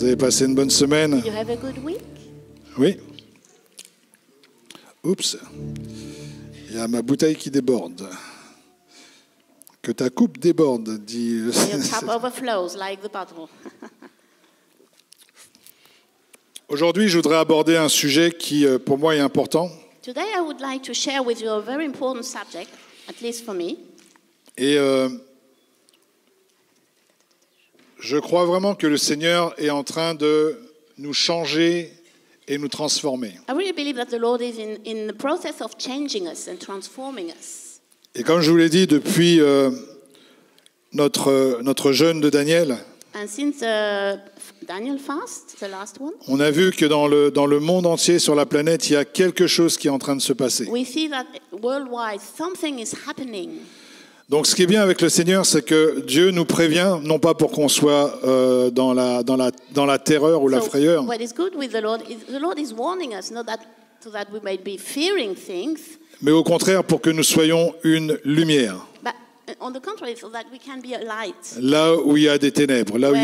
avez passé une bonne semaine? You have a good week? Oui. Oups. Il y a ma bouteille qui déborde. Que ta coupe déborde, dit... Your cup overflows like the bottle. Aujourd'hui, je voudrais aborder un sujet qui, pour moi, est important. Today I would like to share with you a very important subject, at least for me. Et je crois vraiment que le Seigneur est en train de nous changer et nous transformer. I really believe that the Lord is in the process of changing us and transforming us. Et comme je vous l'ai dit, depuis notre jeûne de Daniel, And since Daniel fast, the last one, on a vu que dans le monde entier, sur la planète, il y a quelque chose qui est en train de se passer. we see that worldwide something is happening. Donc ce qui est bien avec le Seigneur, c'est que Dieu nous prévient, non pas pour qu'on soit dans la terreur ou la frayeur, What is good with the Lord is warning us, not that so that we might be fearing things, mais au contraire pour que nous soyons une lumière. but on the contrary, so that we can be a light Là où il y a des ténèbres, là où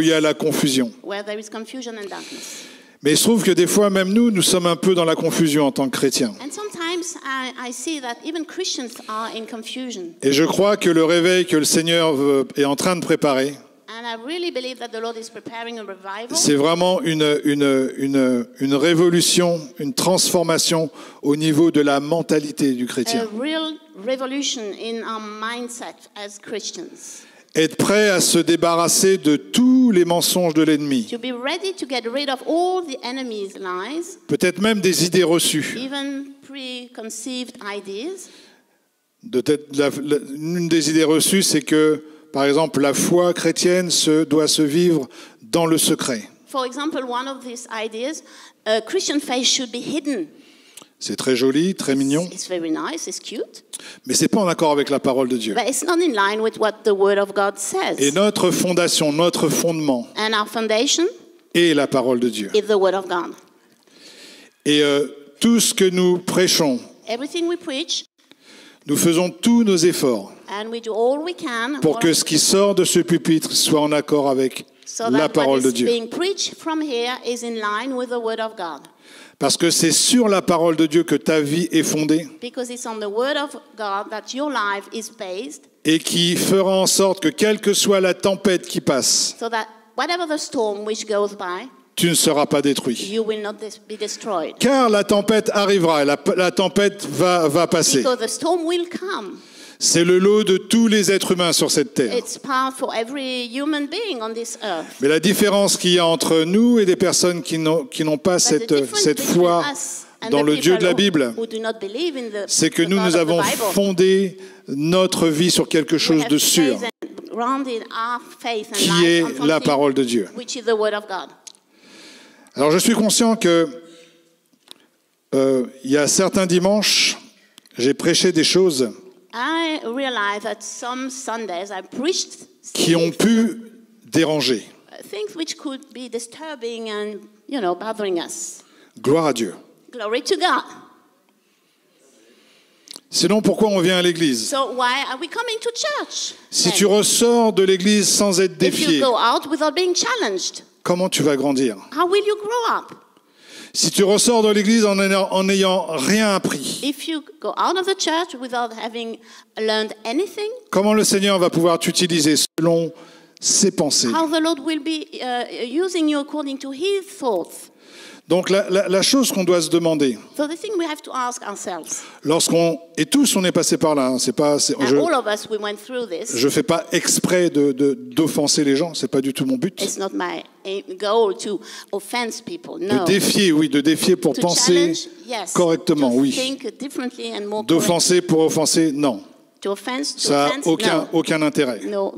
il y a la confusion. where there is confusion and darkness. Mais il se trouve que des fois, même nous sommes un peu dans la confusion en tant que chrétiens. And sometimes I see that even Christians are in confusion. Et je crois que le réveil que le Seigneur est en train de préparer, And I really believe that the Lord is preparing a revival. c'est vraiment une révolution, une transformation au niveau de la mentalité du A chrétien. real revolution in our mindset as Christians. Être prêt à se débarrasser de tous les mensonges de l'ennemi, To be ready to get rid of all the enemy's lies, peut-être même des idées reçues. even preconceived ideas. Une des idées reçues, c'est que, par exemple, la foi chrétienne doit se vivre dans le secret. For example, one of these ideas, Christian faith should be hidden. C'est très joli, très mignon, It's very nice, it's cute, mais c'est pas en accord avec la parole de Dieu. but it's not in line with what the Word of God says. Et notre fondation, notre fondement And our foundation est la parole de Dieu. is the Word of God. Et tout ce que nous prêchons, Everything we preach, nous faisons tous nos efforts and we do all we can pour que ce qui sort de ce pupitre soit en accord avec so la that parole what de is Dieu. being preached from here is in line with the Word of God. Parce que c'est sur la parole de Dieu que ta vie est fondée Because it's on the Word of God that your life is based, et qui fera en sorte que quelle que soit la tempête qui passe, so that whatever the storm which goes by, tu ne seras pas détruit. you will not be destroyed. Car la tempête arrivera et la tempête va passer. Because the storm will come. C'est le lot de tous les êtres humains sur cette terre. It's part for every human being on this earth. Mais la différence qu'il y a entre nous et des personnes qui n'ont pas But the difference cette between foi us and dans the le Dieu de la people Bible, who do not believe in the c'est que nous God of the avons Bible, fondé notre vie sur quelque we chose have de sûr, based and grounded our faith and qui life est on la something parole de Dieu. which is the Word of God. Alors je suis conscient que il y a certains dimanches, j'ai prêché des choses I realize that some Sundays I preached qui ont pu déranger. things which could be disturbing and, bothering us. Gloire à Dieu. Glory to God. Sinon, pourquoi on vient à l'église? So why are we coming to church? Si then? tu ressors de l'église sans être If you défié, go out without being challenged, comment tu vas grandir? how will you grow up? Si tu ressors de l'église en n'ayant rien appris, If you go out of the church without having learned anything, comment le Seigneur va pouvoir t'utiliser selon ses pensées? how the Lord will be using you according to His thoughts. Donc la chose qu'on doit se demander, So the thing we have to ask ourselves, et tous on est passé par là, hein, and all of us, we went through this. je fais pas exprès d'offenser les gens, c'est pas du tout mon but. It's not my goal to offense people, no. De défier pour To penser challenge, yes. correctement, To oui. think differently and more correctly. D'offenser pour offenser, non. To offense, Ça n'a no. aucun intérêt. No,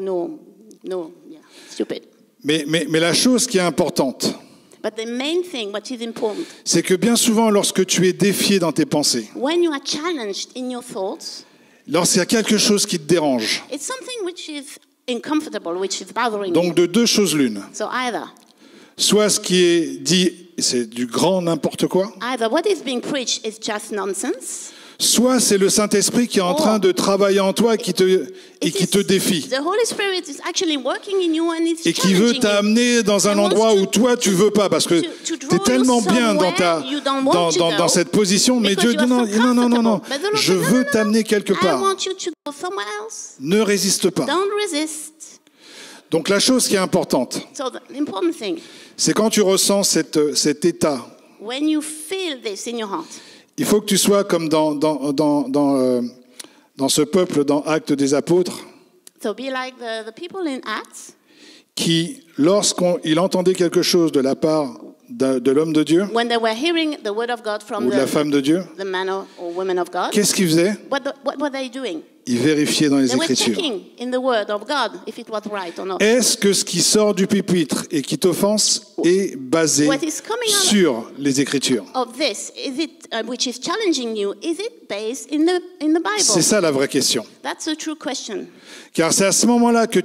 yeah, stupid. Mais la chose qui est importante, But the main thing, what is important, c'est que bien souvent, lorsque tu es défié dans tes pensées, when you are challenged in your thoughts, lorsqu'il y a quelque chose qui te dérange, it's something which is uncomfortable, which is bothering donc you. de deux choses l'une, So soit ce qui est dit, c'est du grand n'importe quoi, either what is being preached is just nonsense, Soit c'est le Saint-Esprit qui est en train de travailler en toi et qui te défie. The Holy Spirit is actually working in you and it's Et qui veut challenging you. t'amener dans un endroit où toi tu veux pas, parce que tu es tellement bien dans cette position, mais Dieu dit non, je veux t'amener quelque I part. want you to go somewhere else. Ne résiste pas. Don't resist. Donc la chose qui est importante, So the important thing, c'est quand tu ressens cet état, when you feel this in your heart, il faut que tu sois comme dans ce peuple dans Actes des Apôtres, so be like the people in Acts, qui, lorsqu'il entendait quelque chose de la part de l'homme de Dieu when they were hearing the word of God from ou de la femme de Dieu, the man or woman of God, qu'est-ce qu'ils faisaient? what were they doing? Ils vérifiaient dans les They were Écritures. checking in the word of God if it was right or not. Est-ce que ce qui sort du pupitre et qui t'offense est basé What is coming out sur les Écritures? of this, is it which is challenging you, is it based in the C'est Bible? ça la vraie question. That's a true question. Car c'est à ce moment-là que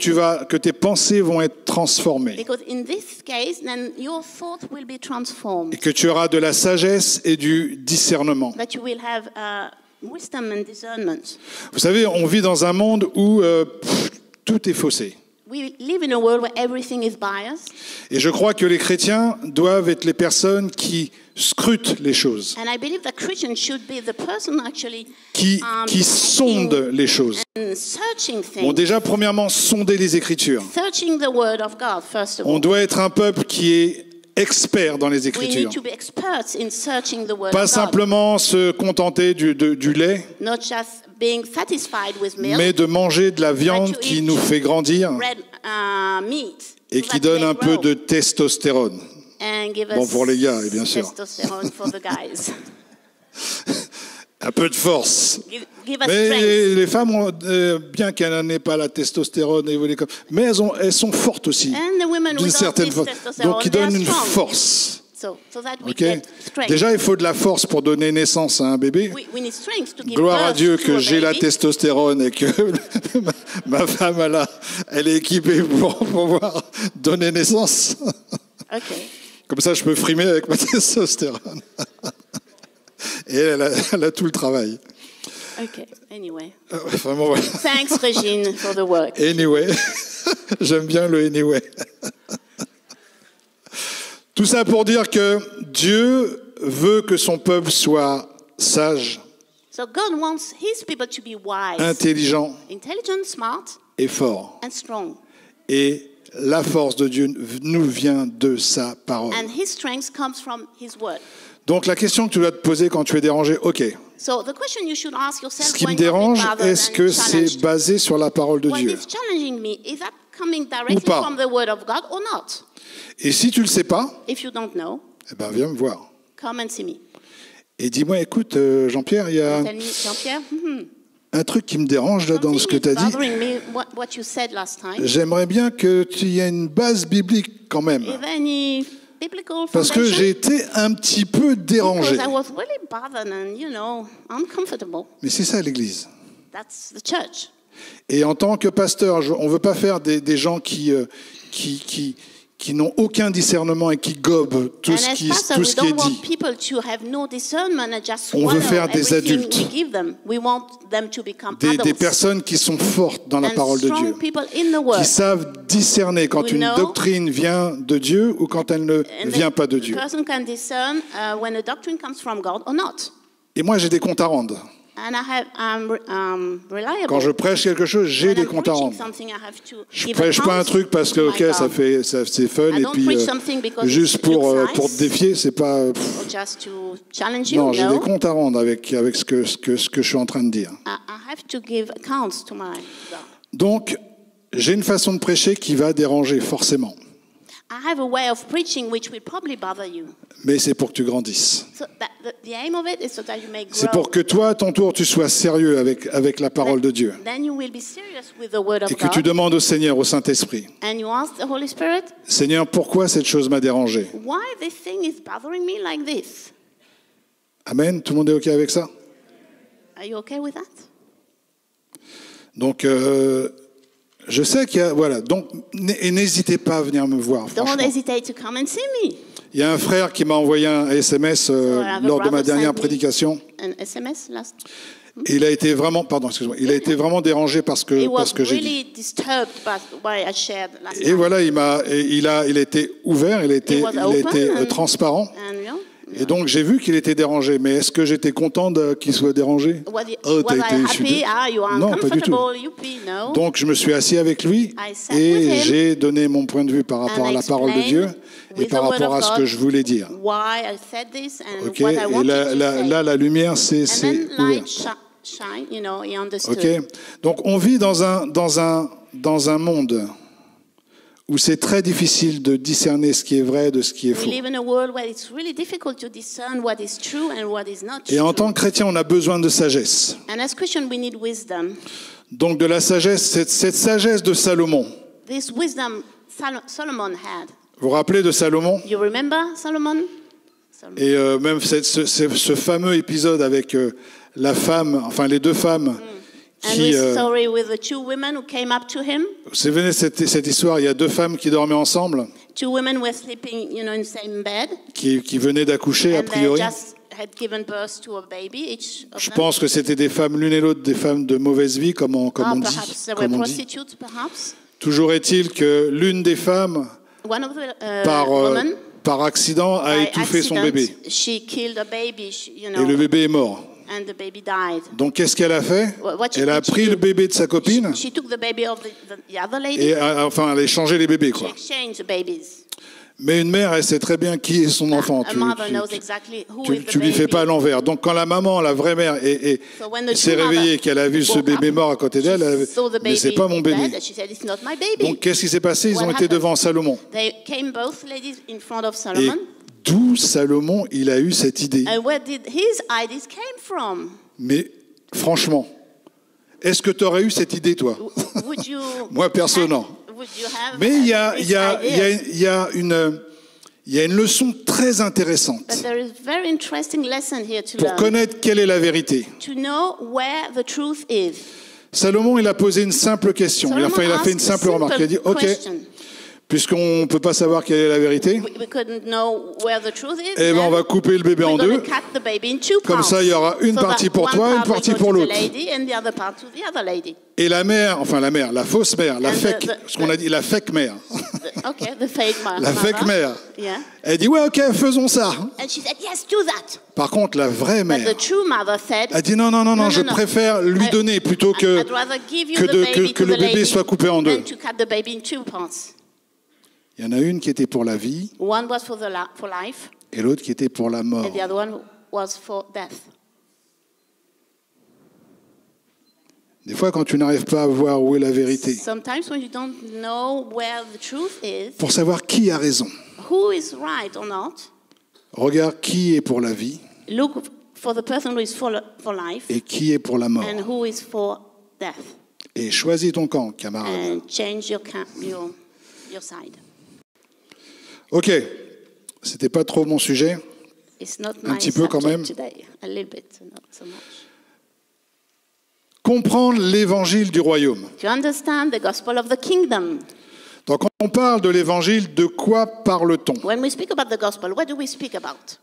tes pensées vont être transformées Because in this case, then your thought will be transformed. et que tu auras de la sagesse et du discernement. That you will have wisdom and discernment. Vous savez, on vit dans un monde où tout est faussé. We live in a world where everything is biased. Et je crois que les chrétiens doivent être les personnes qui scrutent les choses, And I believe that Christians should be the person actually qui sondent les choses. and searching Bon, things. déjà, premièrement, sonder les Écritures. Searching the word of God, first of On all. doit être un peuple qui est expert dans les We need Écritures. to be experts in searching the word Pas of God. simplement se contenter du lait, Not just being satisfied with milk, mais de manger de la viande qui nous fait grandir red meat, et so qui that donne they un peu grow. de testostérone. And give Bon, us pour les gars, bien sûr. testosterone for the guys. Un peu de force. Give us Mais strength. les femmes, bien qu'elles n'aient pas la testostérone, mais elles sont fortes aussi, And the women d'une without certaine this force. testosterone, Donc, qui they are donnent une strong. force. So that we Ok. get strength. Déjà, il faut de la force pour donner naissance à un bébé. We need strength to give Gloire à birth Dieu to que a j'ai la baby. testostérone et que ma femme, elle est équipée pour pouvoir donner naissance. Okay. Comme ça, je peux frimer avec ma testostérone. Et elle a tout le travail. Okay. Anyway. Enfin, bon, voilà. Thanks, Regine, for the work. Anyway, j'aime bien le anyway. Tout ça pour dire que Dieu veut que son peuple soit sage, So God wants His people to be wise, intelligent intelligent, smart, et fort. and strong. Et la force de Dieu nous vient de sa parole. And His strength comes from His word. Donc la question que tu dois te poser quand tu es dérangé, ok, So the question you should ask yourself ce qui me when you're dérange, bothered est-ce and que c'est challenged, basé sur la parole de what Dieu? is challenging me, is that coming directly Ou pas. from the word of God or not? Et si tu ne le sais pas, If you don't know, eh ben viens me voir. come and see me. Et dis-moi, écoute, Jean-Pierre, il y a Tell me, Jean-Pierre, un truc qui me dérange là dans ce que tu as something is dit. bothering me, what you said last time. J'aimerais bien que tu y aies une base biblique quand même. Is there any biblical Parce que foundation? j'ai été un petit peu dérangé. Because I was really bothered and, uncomfortable. Mais c'est ça l'Église. That's the church. Et en tant que pasteur, on ne veut pas faire des gens qui n'ont aucun discernement et qui gobent tout And ce as qui pastor, est we don't want dit. people to have no discernment and just On veut swallow faire des everything adultes. we give them. We want them to become Des adults personnes qui sont fortes dans la and parole de strong Dieu, people in the word. qui savent discerner quand We une know. doctrine vient de Dieu ou quand elle ne And vient pas de the Dieu. person can discern when a doctrine comes from God or not. Et moi, j'ai des comptes à rendre. And I'm reliable. Quand je prêche quelque chose, j'ai When des I'm comptes à preaching rendre. something, I have to Je give prêche pas un accounts truc parce que to ok, my ça God. c'est fun I et don't puis preach something because juste it pour looks te nice. défier, c'est pas. Or just to challenge you. Non, j'ai No. des comptes à rendre avec ce que je suis en train de dire. I have to give accounts to my God. Donc, j'ai une façon de prêcher qui va déranger forcément, I have a way of preaching which will probably bother you. mais c'est pour que tu grandisses. So the aim of it is so that you may grow. C'est pour que toi, à ton tour, tu sois sérieux avec la parole de Dieu Then you will be serious with the word of et que tu God. demandes au Seigneur, au Saint-Esprit, And you ask the Holy Spirit, Seigneur, pourquoi cette chose m'a dérangé? why this thing is bothering me like this? Amen. Tout le monde est ok avec ça? Are you okay with that? Donc, je sais qu'il y a... Voilà. Donc, et n'hésitez pas à venir me voir, Don't franchement. hesitate to come and see me. Il y a un frère qui m'a envoyé un SMS lors de ma dernière prédication. Et il a été vraiment, il a été vraiment dérangé parce que j'ai dit. Et voilà, il a été ouvert, il a été transparent. Et donc j'ai vu qu'il était dérangé. Mais est-ce que j'étais content qu'il soit dérangé? Oh, t'as été non, pas du tout. Donc je me suis assis avec lui et j'ai donné mon point de vue par rapport à la parole de Dieu et par rapport à ce que je voulais dire. Ok. Et là, la lumière s'est ouverte. Ok. Donc on vit dans un monde où c'est très difficile de discerner ce qui est vrai de ce qui est faux. Et en tant que chrétien, on a besoin de sagesse. Donc de la sagesse, cette sagesse de Salomon. Vous vous rappelez de Salomon? Et même ce fameux épisode avec la femme, enfin les deux femmes. Vous savez cette histoire, il y a deux femmes qui dormaient ensemble, qui venaient d'accoucher a priori. Je pense que c'était des femmes, l'une et l'autre, des femmes de mauvaise vie, comme on dit. Toujours est-il que l'une des femmes, par accident, a étouffé son bébé. Et le bébé est mort. And the baby died. Donc qu'est-ce qu'elle a fait? Elle a pris le bébé de sa copine et enfin elle a échangé les bébés, quoi. Mais une mère, elle sait très bien qui est son enfant. Tu lui fais pas à l'envers. Donc quand la maman, la vraie mère, s'est réveillée, qu'elle a vu ce bébé mort à côté d'elle, mais c'est pas mon bébé. Donc qu'est-ce qui s'est passé? Ils ont été devant Salomon. Et d'où Salomon, il a eu cette idée. Mais franchement, est-ce que tu aurais eu cette idée, toi? Moi, perso, non. Mais il y a une leçon très intéressante pour connaître quelle est la vérité. Salomon, il a posé une simple question. Enfin, il a fait une simple remarque. Il a dit, OK, puisqu'on ne peut pas savoir quelle est la vérité, eh ben on va couper le bébé en deux. Comme ça, il y aura une partie pour toi et une partie pour l'autre. Et la mère, la fausse mère, ce qu'on a dit, la fake mère. La fake mère. Elle dit, ouais, ok, faisons ça. Par contre, la vraie mère, elle dit, non, je préfère lui donner plutôt que le bébé soit coupé en deux. Il y en a une qui était pour la vie et l'autre qui était pour la mort. Des fois, quand tu n'arrives pas à voir où est la vérité, pour savoir qui a raison, regarde qui est pour la vie et qui est pour la mort. Et choisis ton camp, camarade. Ok, c'était pas trop mon sujet, un petit peu quand même. Comprendre l'évangile du royaume. Donc quand on parle de l'évangile, de quoi parle-t-on?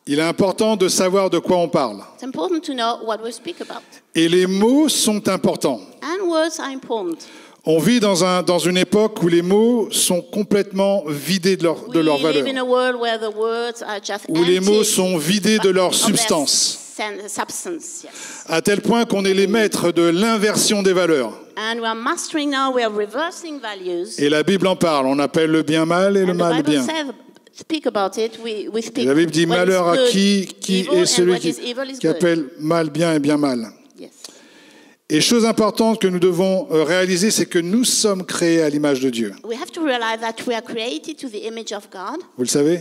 Il est important de savoir de quoi on parle. Et les mots sont importants. On vit dans une époque où les mots sont complètement vidés de leur valeur. Où les mots sont vidés de leur substance. À tel point qu'on est les maîtres de l'inversion des valeurs. Et la Bible en parle. On appelle le bien mal et le mal bien. Et la Bible dit malheur à qui est celui qui appelle mal bien et bien mal. Et chose importante que nous devons réaliser, c'est que nous sommes créés à l'image de Dieu. Vous le savez?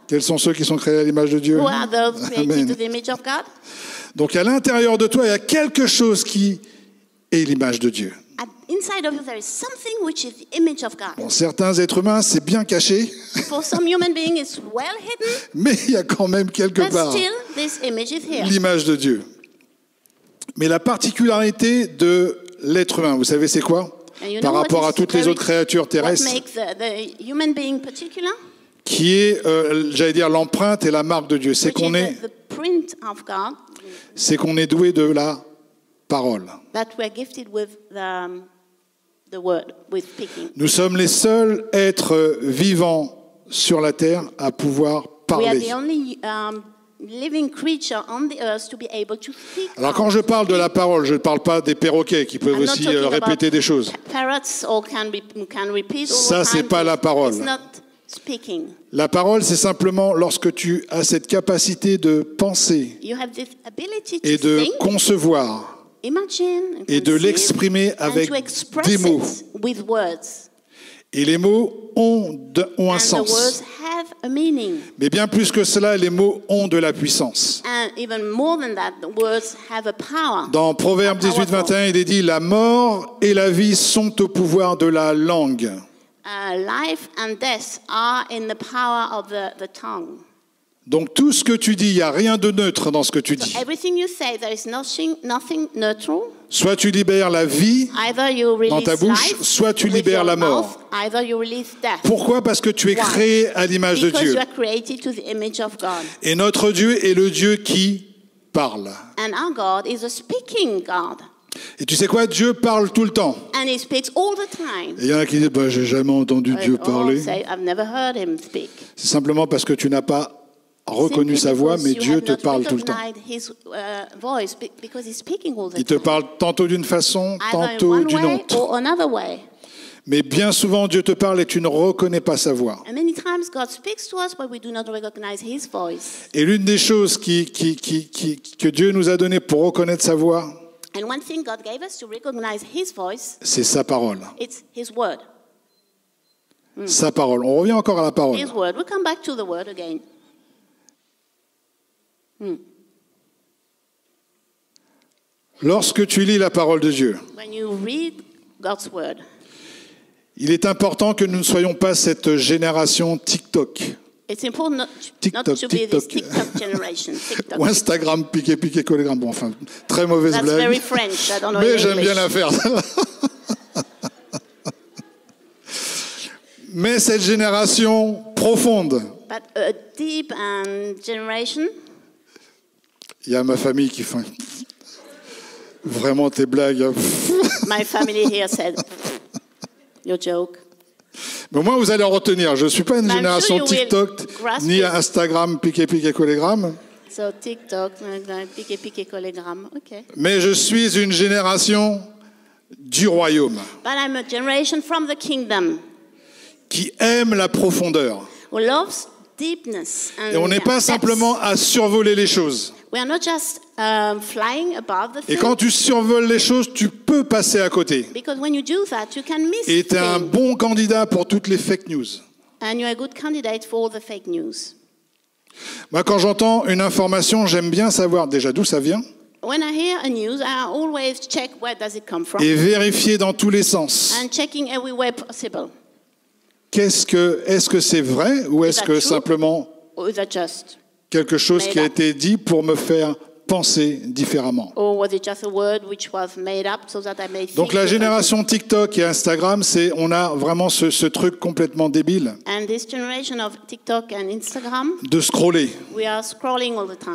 Quels sont ceux qui sont créés à l'image de Dieu? Amen. Donc à l'intérieur de toi, il y a quelque chose qui est l'image de Dieu. Bon, certains êtres humains, c'est bien caché. Mais il y a quand même quelque part l'image de Dieu. Mais la particularité de l'être humain, vous savez c'est quoi? Par rapport à toutes les autres créatures terrestres, qui est, j'allais dire, l'empreinte et la marque de Dieu. C'est qu'on est doué de la parole. Nous sommes les seuls êtres vivants sur la terre à pouvoir parler. Alors quand je parle de la parole, je ne parle pas des perroquets qui peuvent aussi répéter des choses. Ça, c'est pas la parole. La parole, c'est simplement lorsque tu as cette capacité de penser et de concevoir et de l'exprimer avec des mots. Et les mots ont un sens. Mais bien plus que cela, les mots ont de la puissance. Dans Proverbe 18-21, il est dit « La mort et la vie sont au pouvoir de la langue. » Life and death are in the power of the tongue. Donc tout ce que tu dis, il n'y a rien de neutre dans ce que tu dis. Everything you say, there is nothing neutral. Soit tu libères la vie dans ta bouche, soit tu libères la mort. Pourquoi? Parce que tu es créé à l'image de Dieu. Et notre Dieu est le Dieu qui parle. And our God is a speaking God. Et tu sais quoi? Dieu parle tout le temps. And he speaks all the time. Et il y en a qui disent bah, j'ai jamais entendu Dieu parler. I've never heard him speak. C'est simplement parce que tu n'as pas reconnu sa voix, mais Dieu te parle tout le temps. Il te parle tantôt d'une façon, tantôt d'une autre. Mais bien souvent, Dieu te parle et tu ne reconnais pas sa voix. Et l'une des choses que Dieu nous a données pour reconnaître sa voix, c'est sa parole. Sa parole. On revient encore à la parole. Lorsque tu lis la parole de Dieu, il est important que nous ne soyons pas cette génération TikTok. TikTok. Ou Instagram, piqué, collégramme. Bon, enfin, très mauvaise blague. Mais j'aime bien la faire. Mais cette génération profonde. Il y a ma famille qui fait vraiment tes blagues. My family here said, your joke. Mais moi, vous allez en retenir. Je ne suis pas une génération TikTok, ni Instagram, piqué, collégramme. So TikTok, piqué, collégramme. Okay. Mais je suis une génération du royaume. But I'm a generation from the kingdom. Qui aime la profondeur. Who loves deepness and et on n'est pas simplement à survoler les choses. We are not just flying above the thing. Et quand tu survoles les choses, tu peux passer à côté. Because when you do that, you can miss et tu es un bon candidat pour toutes les fake news. And you're a good candidate for the fake news. Moi, quand j'entends une information, j'aime bien savoir déjà d'où ça vient. When I hear a news, I always check where does it come from. Et vérifier dans tous les sens. And checking every way possible. Est-ce que c'est vrai ou est-ce que simplement quelque chose qui a été dit pour me faire penser différemment? Donc la génération TikTok et Instagram, on a vraiment ce truc complètement débile de scroller.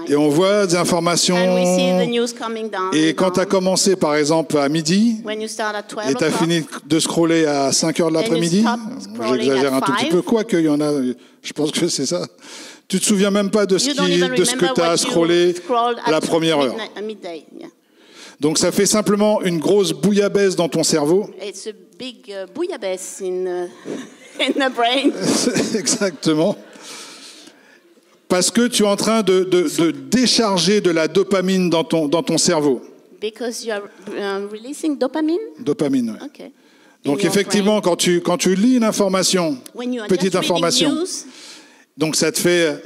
Et on voit des informations et quand tu as commencé par exemple à midi et tu as fini de scroller à 5 heures de l'après-midi, j'exagère un tout petit peu, quoique il y en a, je pense que c'est ça. Tu ne te souviens même pas de ce que tu as scrollé à la première heure. Donc ça fait simplement une grosse bouillabaisse dans ton cerveau. It's a big bouillabaisse in the brain. Exactement. Parce que tu es en train de décharger de la dopamine dans ton cerveau. Because you are releasing dopamine? Dopamine, oui. Okay. Donc effectivement, quand tu lis une information, petite information, donc ça te fait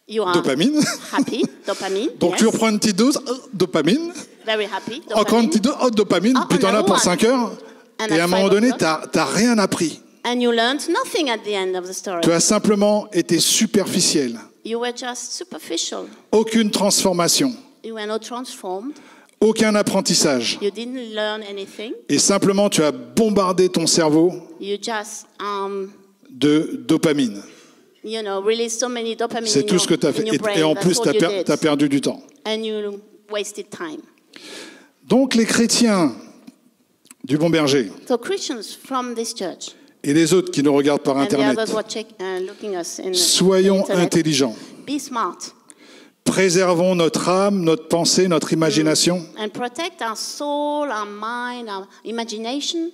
dopamine. Happy, dopamine. Donc yes. tu reprends une petite dose, dopamine. Very happy, dopamine. Encore une petite dose, dopamine. Puis tu en as pour 5 heures. Et à un moment donné, tu n'as rien appris. And you learned nothing at the end of the story. Tu as simplement été superficiel. You were just superficial. Aucune transformation. You were not transformed. Aucun apprentissage. You didn't learn anything. Et simplement, tu as bombardé ton cerveau you just, de dopamine. C'est tout ce que tu as fait. Et en plus, tu as perdu du temps. Donc les chrétiens du Bon Berger et les autres qui nous regardent par Internet, soyons intelligents. Préservons notre âme, notre pensée, notre imagination.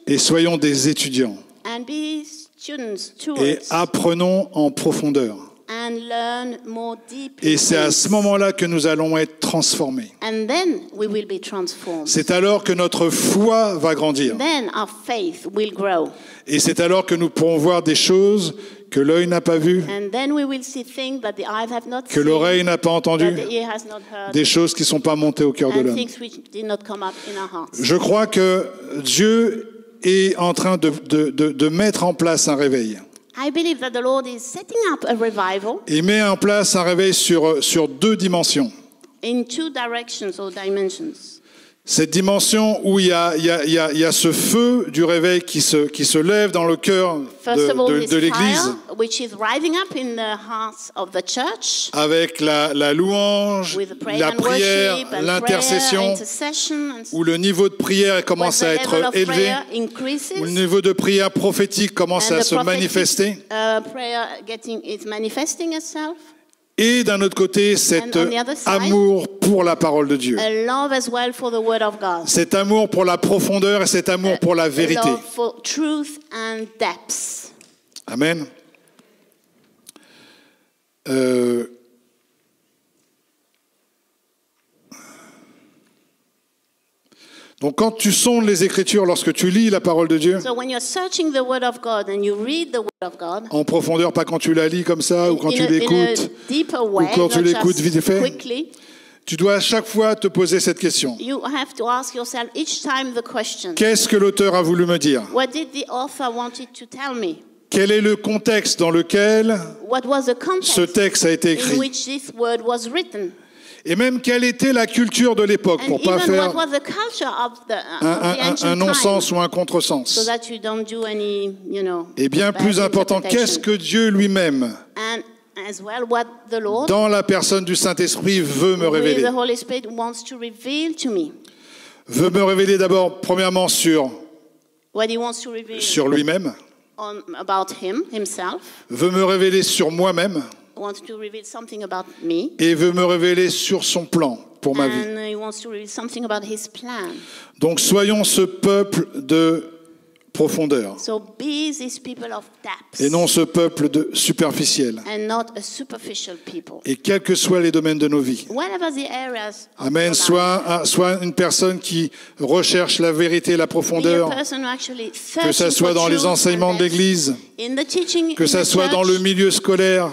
Et soyons des étudiants. Et apprenons en profondeur. Et c'est à ce moment-là que nous allons être transformés. C'est alors que notre foi va grandir. Et c'est alors que nous pourrons voir des choses que l'œil n'a pas vues, que l'oreille n'a pas entendues, des choses qui ne sont pas montées au cœur de l'homme. Je crois que Dieu est en train de mettre en place un réveil. Il met en place un réveil sur deux dimensions. Cette dimension où il y a ce feu du réveil qui se lève dans le cœur de l'Église, avec la louange, la prière, l'intercession, où le niveau de prière commence à être élevé, où le niveau de prière prophétique commence à se manifester. Et d'un autre côté, cet amour pour la parole de Dieu. Cet amour pour la profondeur et cet amour pour la vérité. Amen. Donc quand tu sondes les Écritures, lorsque tu lis la parole de Dieu, en profondeur, pas quand tu la lis comme ça, ou quand tu l'écoutes, ou quand tu l'écoutes vite fait, tu dois à chaque fois te poser cette question. Qu'est-ce que l'auteur a voulu me dire? Quel est le contexte dans lequel ce texte a été écrit? Et même quelle était la culture de l'époque, pour ne pas faire un non-sens ou un contresens. Et bien plus important, qu'est-ce que Dieu lui-même, dans la personne du Saint-Esprit, veut me révéler? Veut me révéler d'abord, premièrement, sur lui-même. Veut me révéler sur moi-même. Et veut me révéler sur son plan pour ma vie. Donc soyons ce peuple de profondeur et non ce peuple de superficiel. Et quels que soient les domaines de nos vies. Amen. Soit une personne qui recherche la vérité et la profondeur, que ce soit dans les enseignements de l'Église, que ce soit dans le milieu scolaire,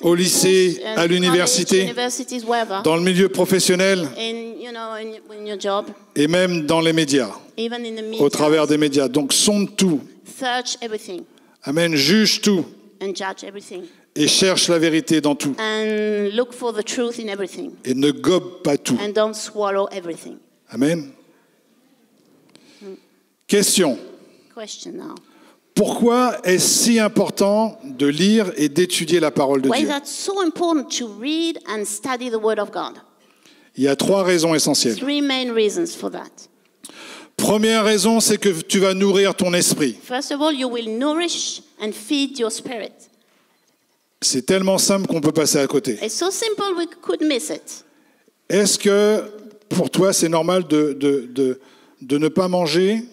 au lycée, à l'université, dans le milieu professionnel et même dans les médias, au travers des médias. Donc sonde tout. Amen. Juge tout. Et cherche la vérité dans tout. Et ne gobe pas tout. Amen. Question. Pourquoi est-ce si important de lire et d'étudier la parole de Dieu? Il y a 3 raisons essentielles. Première raison, c'est que tu vas nourrir ton esprit. C'est tellement simple qu'on peut passer à côté. Est-ce que pour toi c'est normal de ne pas manger?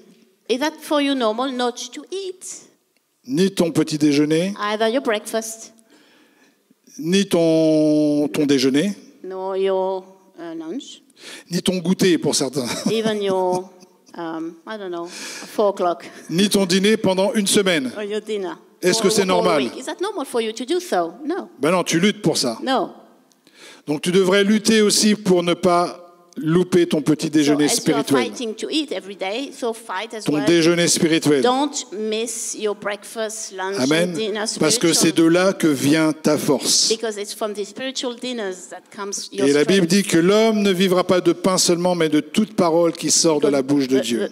Is that for you normal not to eat? Ni ton petit déjeuner, either your breakfast, ni ton déjeuner, nor your lunch, ni ton goûter pour certains, even your I don't know, 4 o'clock, ni ton dîner pendant une semaine. Or your dinner. Est-ce que c'est normal? Is that normal for you to do so? No. Ben non, tu luttes pour ça. No. Donc tu devrais lutter aussi pour ne pas louper ton petit déjeuner spirituel. Ton déjeuner spirituel. Amen. Parce que c'est de là que vient ta force. Et la Bible dit que l'homme ne vivra pas de pain seulement, mais de toute parole qui sort de la bouche de Dieu.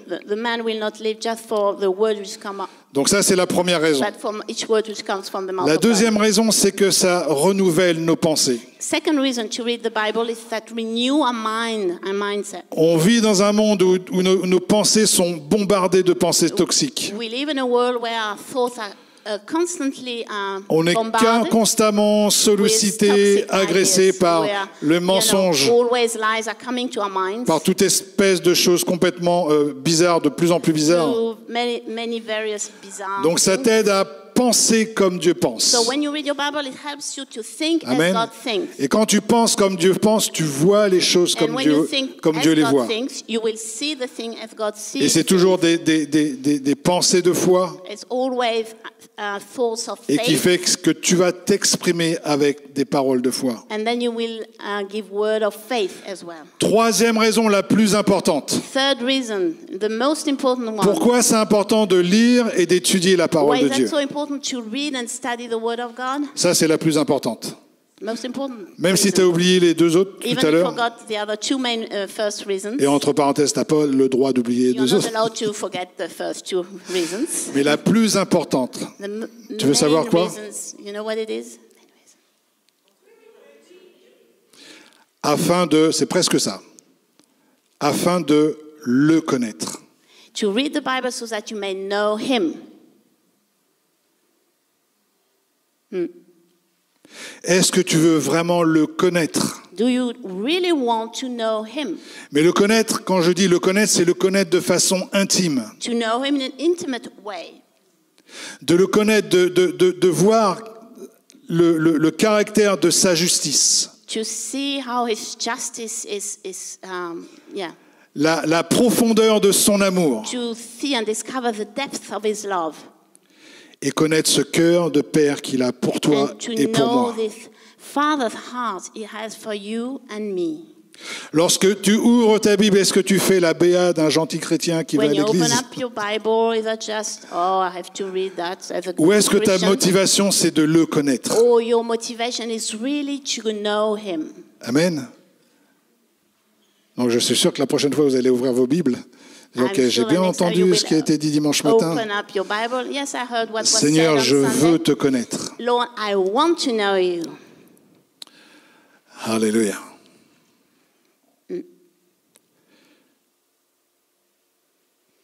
Donc ça, c'est la première raison. but from each word which comes from the mouth La of God. deuxième raison, c'est que ça renouvelle nos pensées. Second reason to read the Bible is that renew our mind, our mindset. On vit dans un monde où nos pensées sont bombardées de pensées toxiques. We live in a world where our thoughts are constantly On est bombarded constamment sollicité, with toxic agressé ideas, par where, le mensonge, always lies are coming to our minds. par toute espèce de choses complètement bizarres, de plus en plus bizarres. Through many various bizarre Donc ça things. t'aide à penser comme Dieu pense. So when you read your Bible, it helps you to think Amen. as God thinks. Et quand tu penses comme Dieu pense, tu vois les choses And comme when you Dieu, think comme as Dieu les God voit. thinks, you will see the thing as God sees. Et c'est toujours des pensées de foi It's always thoughts of et qui faith. fait que tu vas t'exprimer avec des paroles de foi. And then you will give word of faith as well. Troisième raison la plus importante. Third reason, the most important one. Pourquoi c'est important de lire et d'étudier la parole Why de is Dieu? that so important to read and study the word of God? Ça, c'est la plus importante. Most important. Même si reason. tu as oublié les deux autres tout Even à if you l'heure, forgot the other two main first reasons. et entre parenthèses, tu n'as pas le droit d'oublier les You're deux not autres. allowed to forget the first two reasons. Mais la plus importante, Tu veux savoir quoi? Reasons, you know what it is? c'est presque ça, afin de le connaître. To read the Bible so that you may know Him. Est-ce que tu veux vraiment le connaître? Do you really want to know Him? Mais le connaître, quand je dis le connaître, c'est le connaître de façon intime. To know Him in an intimate way. De le connaître, de voir le caractère de sa justice. To see how His justice is La profondeur de son amour. to see and discover the depth of His love. Et connaître ce cœur de Père qu'il a pour toi And to et pour know moi. this Father's heart He has for you and me. Lorsque tu ouvres ta Bible, est-ce que tu fais la béa d'un gentil chrétien qui va à When you open l'église? up your Bible, is that just, oh, I have to read that as a Ou est-ce que ta Christian? motivation, c'est de le connaître? Or your motivation is really to know Him. Amen. Donc je suis sûr que la prochaine fois, vous allez ouvrir vos Bibles. I'm Ok, sure j'ai bien next time you entendu will ce qui a été dit dimanche matin. Open up your Bible. Yes, I heard what was Seigneur, said je on veux Sunday. te connaître. Lord, I want to know you. Alléluia.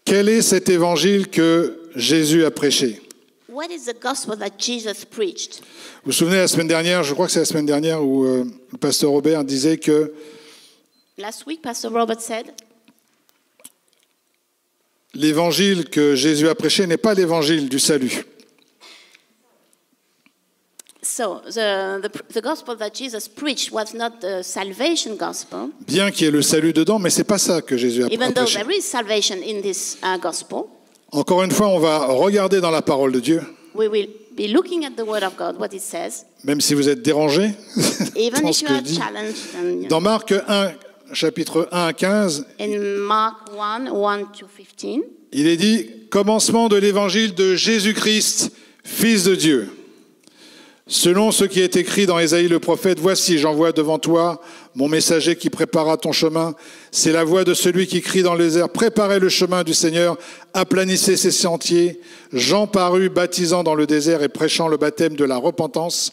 Quel est cet évangile que Jésus a prêché? What is the gospel that Jesus preached? Vous vous souvenez la semaine dernière, je crois que c'est la semaine dernière où le pasteur Robert disait que Last week, Pastor Robert said, l'évangile que Jésus a prêché n'est pas l'évangile du salut. so the gospel that Jesus preached was not the salvation gospel, Bien qu'il y ait le salut dedans, mais c'est pas ça que Jésus a even though prêché. there is salvation in this gospel. Encore une fois, on va regarder dans la parole de Dieu, We will be looking at the word of God, what it says, même si vous êtes dérangé even dans if ce you que je are dis. challenged. And, Dans Marc 1, chapitre 1 à 15, in Mark 1:1 to 15, il est dit « Commencement de l'évangile de Jésus-Christ, Fils de Dieu. Selon ce qui est écrit dans Ésaïe le prophète, voici, j'envoie devant toi mon messager qui préparera ton chemin. C'est la voix de celui qui crie dans les airs, préparez le chemin du Seigneur, aplanissez ses sentiers. Jean parut baptisant dans le désert et prêchant le baptême de la repentance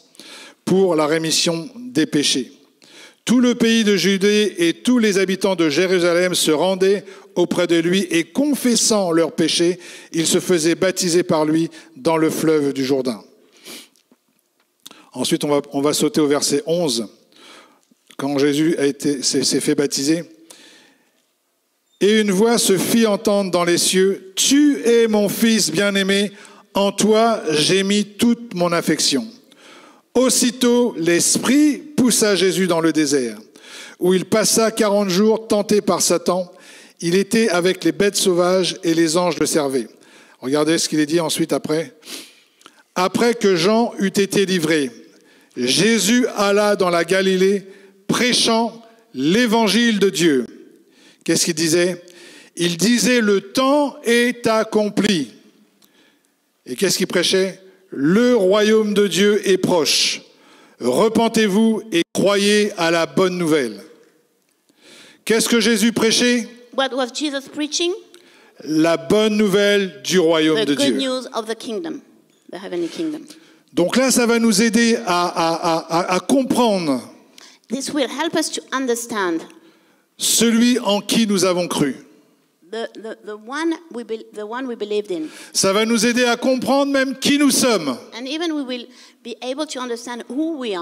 pour la rémission des péchés. Tout le pays de Judée et tous les habitants de Jérusalem se rendaient auprès de lui et confessant leurs péchés, ils se faisaient baptiser par lui dans le fleuve du Jourdain. » Ensuite, on va sauter au verset 11, quand Jésus s'est fait baptiser. « Et une voix se fit entendre dans les cieux, « Tu es mon fils bien-aimé, en toi j'ai mis toute mon affection. » Aussitôt, l'Esprit poussa Jésus dans le désert, où il passa 40 jours tenté par Satan. Il était avec les bêtes sauvages et les anges le servaient. Regardez ce qu'il est dit ensuite après. « Après que Jean eut été livré, Jésus alla dans la Galilée, prêchant l'évangile de Dieu. » Qu'est-ce qu'il disait? Il disait, le temps est accompli. Et qu'est-ce qu'il prêchait? Le royaume de Dieu est proche. Repentez-vous et croyez à la bonne nouvelle. Qu'est-ce que Jésus prêchait? what was Jesus preaching? la bonne nouvelle du royaume de Dieu. Donc là, ça va nous aider à comprendre celui en qui nous avons cru. Ça va nous aider à comprendre même qui nous sommes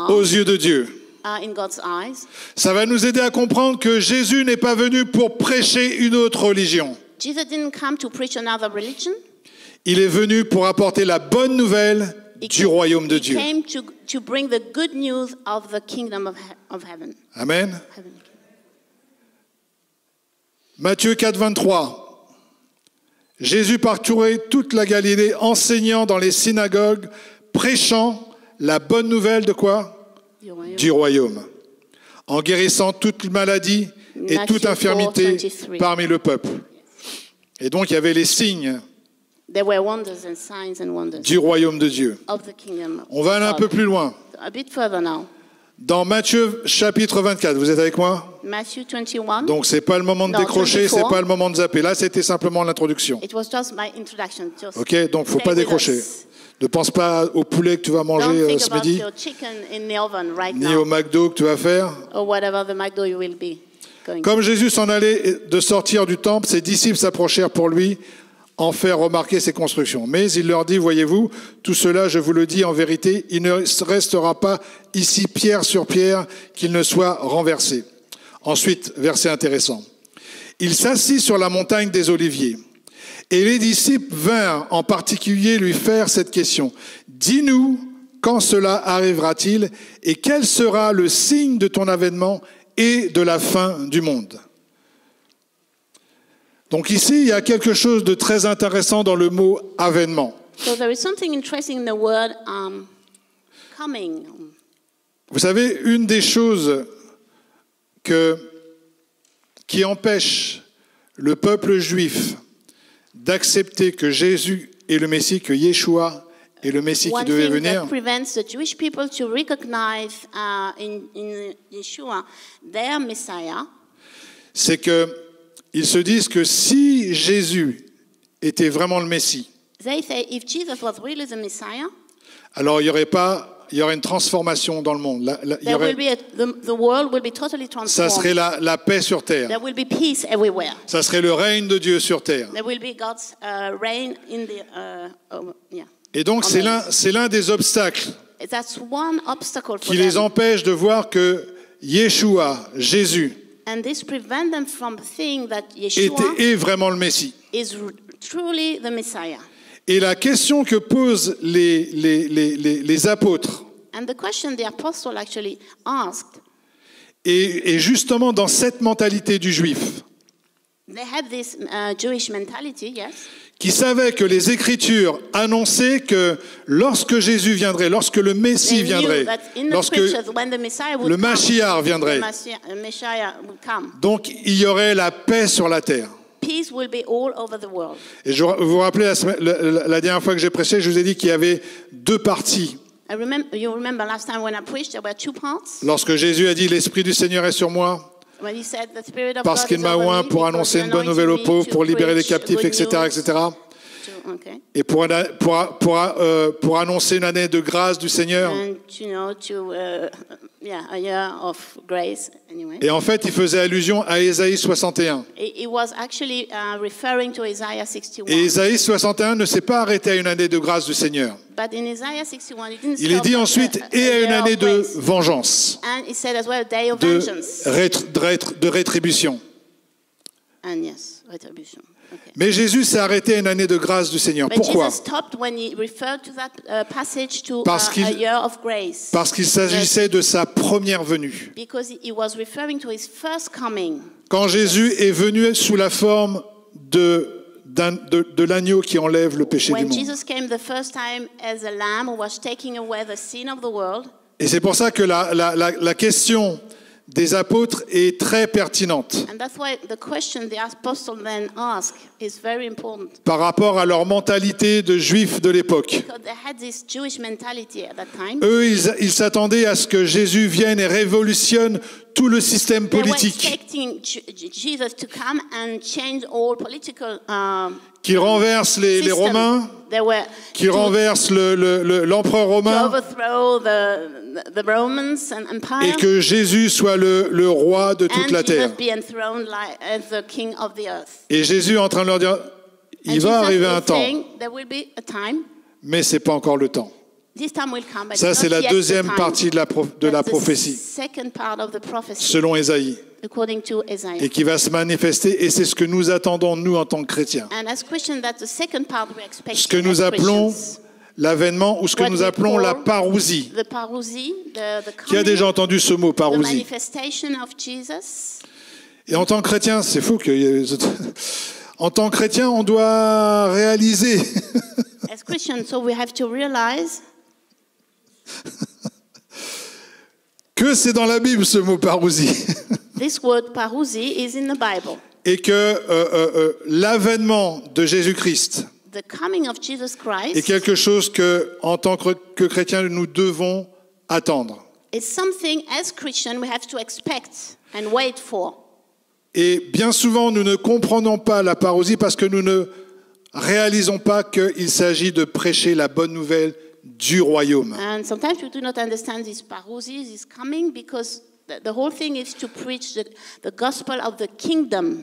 aux yeux de Dieu. Ça va nous aider à comprendre que Jésus n'est pas venu pour prêcher une autre religion. Il est venu pour apporter la bonne nouvelle du royaume de Dieu. Amen. Matthieu 4, 23. Jésus parcourait toute la Galilée, enseignant dans les synagogues, prêchant la bonne nouvelle de quoi? Du royaume. En guérissant toute maladie et toute infirmité parmi le peuple. Et donc il y avait les signes du royaume de Dieu. On va aller un peu plus loin. Dans Matthieu chapitre 24, vous êtes avec moi? Donc c'est pas le moment de décrocher, c'est pas le moment de zapper. Là, c'était simplement l'introduction. Ok, donc faut pas décrocher. Ne pense pas au poulet que tu vas manger ce midi, ni au McDo que tu vas faire. Comme Jésus s'en allait de sortir du temple, ses disciples s'approchèrent pour lui en faire remarquer ses constructions. Mais il leur dit, voyez-vous, tout cela, je vous le dis en vérité, il ne restera pas ici pierre sur pierre qu'il ne soit renversé. Ensuite, verset intéressant. Il s'assit sur la montagne des Oliviers. Et les disciples vinrent en particulier lui faire cette question. Dis-nous, quand cela arrivera-t-il et quel sera le signe de ton avènement et de la fin du monde? Donc ici, il y a quelque chose de très intéressant dans le mot « avènement ». Vous savez, une des choses qui empêche le peuple juif d'accepter que Jésus est le Messie, que Yeshua est le Messie qui devait venir, c'est que ils se disent que si Jésus était vraiment le Messie, alors il y aurait une transformation dans le monde. Ça serait la paix sur terre. Ça serait le règne de Dieu sur terre. Et donc c'est l'un des obstacles qui les empêche de voir que Yeshua, Jésus, est vraiment le Messie. Et la question que posent les apôtres est justement dans cette mentalité du juif qui savait que les Écritures annonçaient que lorsque Jésus viendrait, lorsque le Messie viendrait, lorsque le Mashiach viendrait, donc il y aurait la paix sur la terre. Et vous vous rappelez la dernière fois que j'ai prêché, je vous ai dit qu'il y avait deux parties. Lorsque Jésus a dit « L'Esprit du Seigneur est sur moi », parce qu'il m'a oint pour annoncer une bonne nouvelle aux pauvres, pour libérer les captifs, etc., etc. Et pour annoncer une année de grâce du Seigneur. Et en fait, il faisait allusion à Ésaïe 61. Et Ésaïe 61 ne s'est pas arrêté à une année de grâce du Seigneur. Il est dit ensuite et à une année de vengeance, de rétribution. Mais Jésus s'est arrêté à une année de grâce du Seigneur. Pourquoi? Parce qu'il s'agissait de sa première venue. Quand Jésus est venu sous la forme de l'agneau qui enlève le péché du monde. Et c'est pour ça que la question des apôtres est très pertinente par rapport à leur mentalité de juifs de l'époque. Eux, ils s'attendaient à ce que Jésus vienne et révolutionne tout le système politique, qu'il renverse les Romains, qu'il renverse l'empereur romain, et que Jésus soit le roi de toute la terre. Et Jésus est en train de leur dire, il va arriver un temps, mais ce n'est pas encore le temps. Ça, c'est la deuxième partie de la prophétie, selon Ésaïe, et qui va se manifester, et c'est ce que nous attendons, nous, en tant que chrétiens. Ce que nous appelons l'avènement, ou ce que nous appelons la parousie. Qui a déjà entendu ce mot, parousie? Et en tant que chrétien, c'est fou que... En tant que chrétien, on doit réaliser... As Christians, so we have to realize que c'est dans la Bible ce mot parousie. This word parousie is in the Bible. Et que l'avènement de Jésus-Christ est quelque chose que, en tant que chrétiens, nous devons attendre. It's something as Christian we have to expect and wait for. Et bien souvent, nous ne comprenons pas la parousie parce que nous ne réalisons pas qu'il s'agit de prêcher la bonne nouvelle du royaume. And sometimes we do not understand this parousie is coming because the whole thing is to preach the gospel of the kingdom.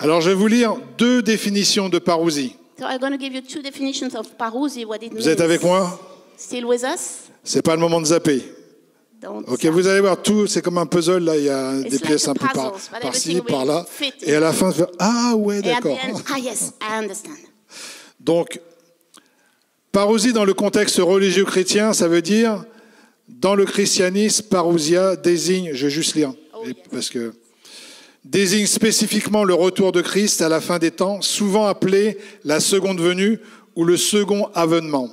Alors je vais vous lire deux définitions de parousie. So I'm going to give you two definitions of parousie, what it means. Vous êtes avec moi? Still with us? C'est pas le moment de zapper. Ok, vous allez voir tout, c'est comme un puzzle, là, il y a des pièces un peu par-ci, par-là, et à la fin, ah ouais, d'accord. Ah yes, I understand. Donc, parousie dans le contexte religieux chrétien, ça veut dire, dans le christianisme, parousia désigne, je vais juste lire, parce que désigne spécifiquement le retour de Christ à la fin des temps, souvent appelé la seconde venue ou le second avènement.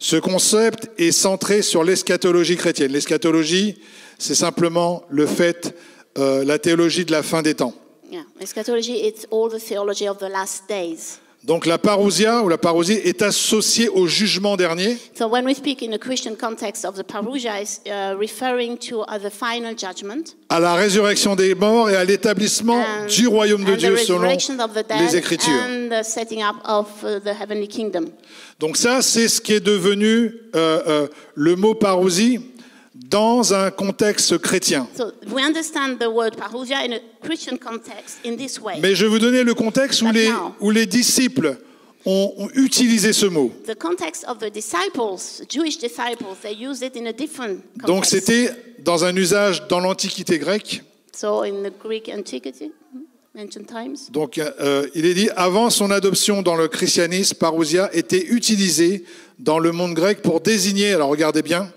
Ce concept est centré sur l'eschatologie chrétienne. L'eschatologie, c'est simplement le fait, la théologie de la fin des temps. Yeah, eschatology, it's all the theology of the last days. Donc la parousia ou la parousie est associée au jugement dernier. So when we speak in a Christian context of the parousia, is referring to the final judgment, à la résurrection des morts et à l'établissement du royaume de Dieu selon les Écritures. And the setting up of the heavenly kingdom. Donc ça, c'est ce qui est devenu le mot parousie dans un contexte chrétien. So we understand the word parousia in a Christian context in this way. Mais je vais vous donner le contexte où les disciples ont utilisé ce mot. The context of the disciples, Jewish disciples, they used it in a different context. Donc c'était dans un usage dans l'Antiquité grecque. So in the Greek antiquity, ancient times. Donc il est dit, avant son adoption dans le christianisme, parousia était utilisé dans le monde grec pour désigner, alors regardez bien,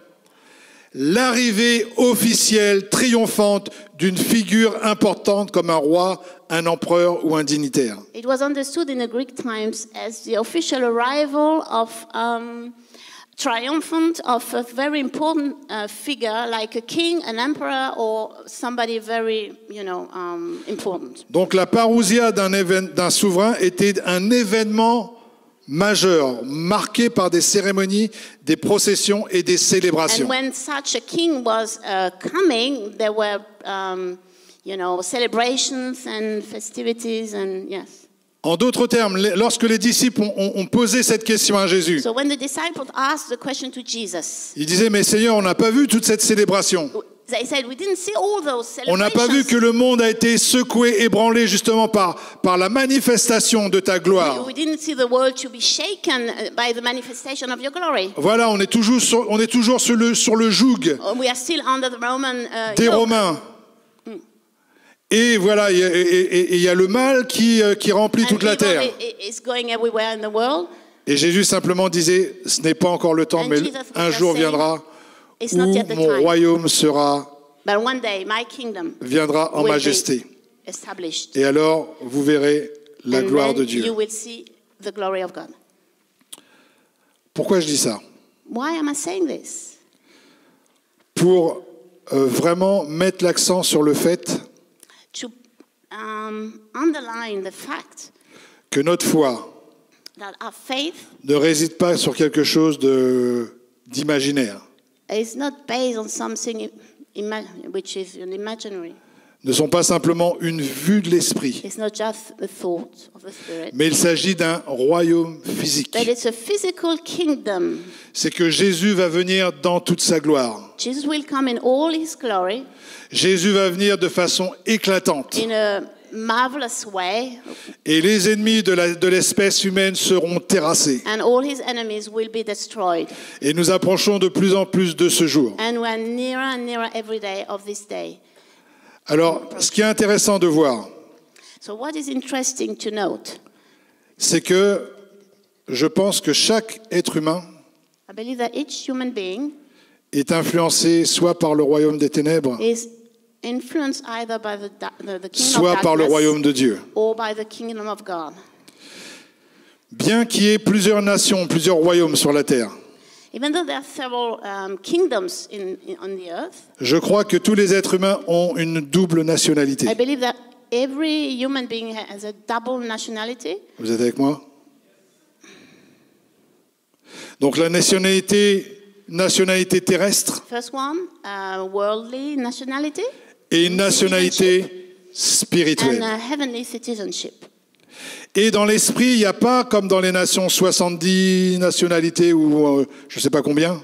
l'arrivée officielle, triomphante d'une figure importante comme un roi, un empereur ou un dignitaire. It was understood in the Greek times as the official arrival of triumphant of a very important figure like a king, an emperor, or somebody very, important. Donc la parousia d'un souverain était un événement majeur, marqué par des cérémonies, des processions et des célébrations. And when such a king was coming, there were, celebrations and festivities and yes. En d'autres termes, lorsque les disciples ont posé cette question à Jésus, so when the disciples asked the question to Jesus, ils disaient, mais Seigneur, on n'a pas vu toute cette célébration. they said, we didn't see all those celebrations. On n'a pas vu que le monde a été secoué, ébranlé justement par la manifestation de ta gloire. We didn't see the world to be shaken by the manifestation of your glory. Voilà, on est toujours sur le joug We are still under the Roman des yoke. Romains. Et voilà, il y a le mal qui remplit toute la terre. Is going everywhere in the world. Et Jésus simplement disait, ce n'est pas encore le temps, mais un jour viendra où mon royaume viendra en majesté. Et alors, vous verrez la gloire de Dieu. Pourquoi je dis ça? Why am I saying this? Pour vraiment mettre l'accent sur le fait To underline the fact que notre foi that our faith ne réside pas sur quelque chose d'imaginaire. is not based on something which is imaginary. ne sont pas simplement une vue de l'esprit, mais il s'agit d'un royaume physique. C'est que Jésus va venir dans toute sa gloire. Jésus va venir de façon éclatante. Marvelous way. Et les ennemis de l'espèce humaine seront terrassés. And all his enemies will be destroyed. Et nous approchons de plus en plus de ce jour. And we are nearer and nearer every day of this day. Alors, ce qui est intéressant de voir, so what is interesting to note, c'est que je pense que chaque être humain I believe that each human being est influencé soit par le royaume des ténèbres, influenced either by the soit par le royaume de Dieu. Or by the kingdom of God. Bien qu'il y ait plusieurs nations, plusieurs royaumes sur la terre, even though there are several kingdoms on the earth, je crois que tous les êtres humains ont une double nationalité. I believe that every human being has a double nationality. Vous êtes avec moi? Donc la nationalité terrestre. First one, worldly nationality. Et une nationalité spirituelle. And a heavenly citizenship. Et dans l'esprit, il n'y a pas comme dans les nations 70 nationalités ou je ne sais pas combien.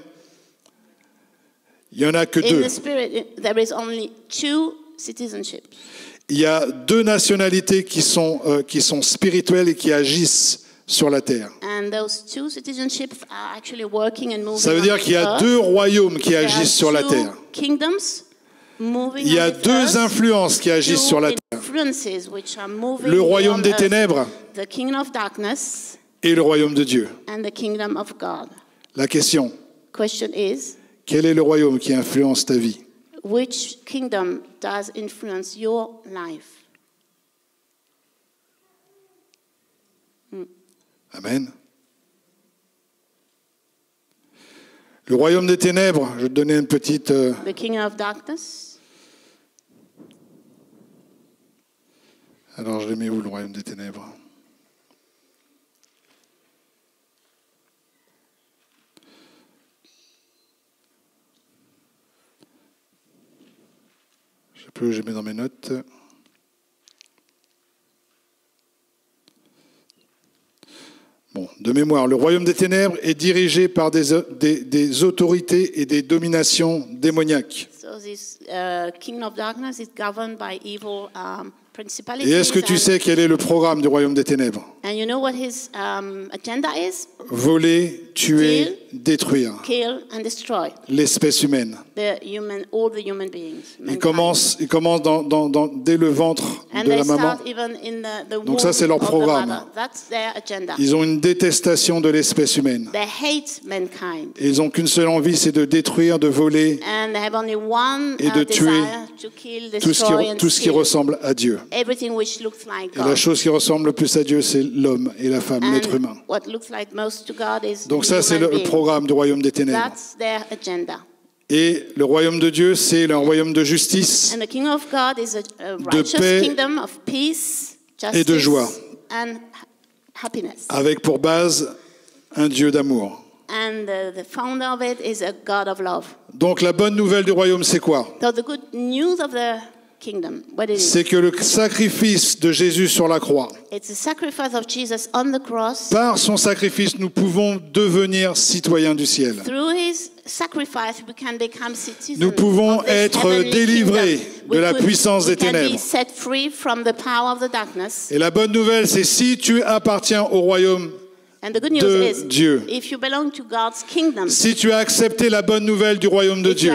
Il n'y en a que deux. In the spirit, there is only two citizenships. Il y a deux nationalités qui sont spirituelles et qui agissent sur la terre. And those two citizenships are actually working and moving. Ça veut dire qu'il y a deux royaumes qui agissent sur la terre. Il y a deux influences qui agissent sur la terre. Le royaume des ténèbres et le royaume de Dieu. La question, quel est le royaume qui influence ta vie? Which kingdom does influence your life? Amen. Le royaume des ténèbres, je vais te donner une petite... The kingdom of darkness. Alors, je l'ai mis où, le royaume des ténèbres? Je ne sais plus où j'ai mis dans mes notes. Bon, de mémoire, le royaume des ténèbres est dirigé par des autorités et des dominations démoniaques. So this kingdom of darkness is governed by evil principalities. Et est-ce que tu sais quel est le programme du royaume des ténèbres? And you know what his agenda is? Voler, tuer, détruire. Kill and destroy. L'espèce humaine. All the human beings. Il commence dès le ventre de la maman. Donc ça, c'est leur programme. Ils ont une détestation de l'espèce humaine. They hate mankind. Et ils n'ont qu'une seule envie, c'est de détruire, de voler et de tuer tout ce qui ressemble à Dieu. Everything which looks like God. Et la chose qui ressemble le plus à Dieu, c'est l'homme et la femme, l'être humain. What looks like most to God is donc ça, c'est le programme du royaume des ténèbres. That's their agenda. Et le royaume de Dieu, c'est un royaume de justice, and the kingdom of God is a de righteous paix kingdom of peace, justice, et de joie, and happiness. Avec pour base un Dieu d'amour. And the founder of it is a God of love. Donc la bonne nouvelle du royaume, c'est quoi? So the good news of the kingdom, what it is? C'est que le sacrifice de Jésus sur la croix. It's the sacrifice of Jesus on the cross. Par son sacrifice, nous pouvons devenir citoyens du ciel. Through his sacrifice, we can become citizens. Nous pouvons être délivrés de la puissance des ténèbres. Set free from the power of the darkness. Et la bonne nouvelle, c'est si tu appartiens au royaume de Dieu, if you belong to God's kingdom, si tu as accepté la bonne nouvelle du royaume de Dieu,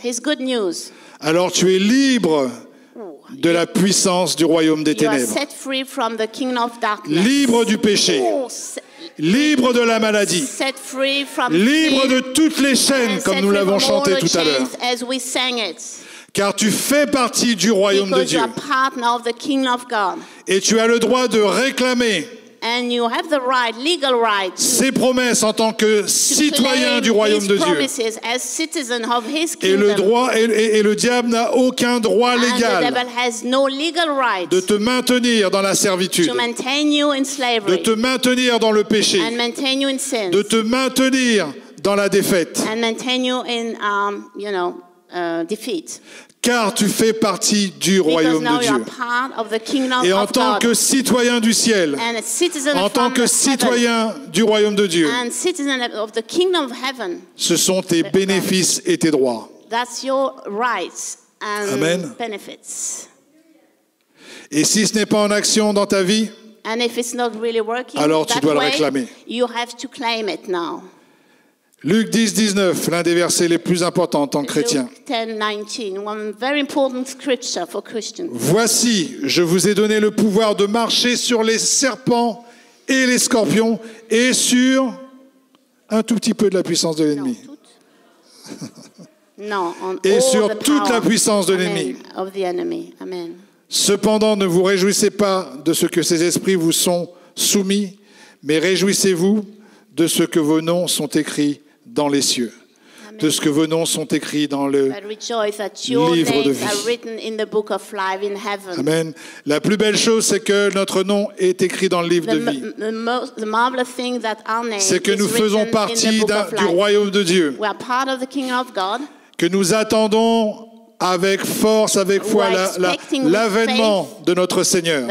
his good news, alors tu es libre de la puissance du royaume des ténèbres, set free from the kingdom of darkness, libre du péché, libre de la maladie, set free from libre de toutes les chaînes, comme nous l'avons chanté tout à l'heure. Car tu fais partie du royaume de Dieu. Et tu as le droit de réclamer and you have the right, legal right, ses promesses en tant que citoyen du royaume de Dieu. As citizen of his et le diable n'a aucun droit légal no legal right de te maintenir dans la servitude, to maintain you in slavery, de te maintenir dans le péché, and maintain you in sin, de te maintenir dans la défaite. And maintain you in, defeat. Car tu fais partie du royaume de Dieu. Et en tant que citoyen du ciel, en tant que citoyen du royaume de Dieu, ce sont tes bénéfices et tes droits. Amen. Et si ce n'est pas en action dans ta vie, alors tu dois le réclamer. Luc 10, 19, l'un des versets les plus importants en tant que chrétien. Voici, je vous ai donné le pouvoir de marcher sur les serpents et les scorpions et sur un tout petit peu de la puissance de l'ennemi. Et sur toute la puissance de l'ennemi. Cependant, ne vous réjouissez pas de ce que ces esprits vous sont soumis, mais réjouissez-vous de ce que vos noms sont écrits dans les cieux, de ce que vos noms sont écrits dans le livre de vie. Amen. La plus belle chose, c'est que notre nom est écrit dans le livre de vie. C'est que nous faisons partie du royaume de Dieu, que nous attendons avec force, avec foi, l'avènement de notre Seigneur,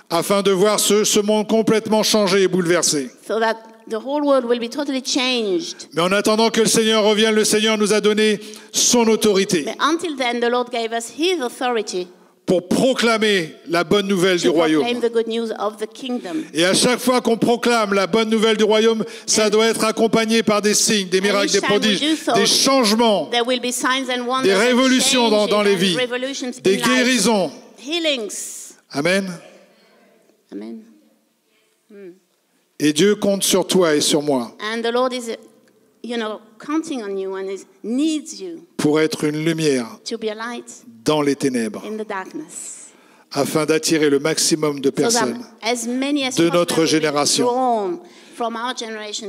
afin de voir ce monde complètement changé et bouleversé. The whole world will be totally changed. Mais en attendant que le Seigneur revienne, le Seigneur nous a donné son autorité. But until then, the Lord gave us His authority. Pour proclamer la bonne nouvelle du royaume. Et à chaque fois qu'on proclame la bonne nouvelle du royaume, ça doit être accompagné par des signes, des miracles, des prodiges, des changements, des révolutions dans les vies, des guérisons. Amen. Amen. Et Dieu compte sur toi et sur moi. And the Lord is, counting on you and needs you. Pour être une lumière dans les ténèbres, afin d'attirer le maximum de personnes de notre génération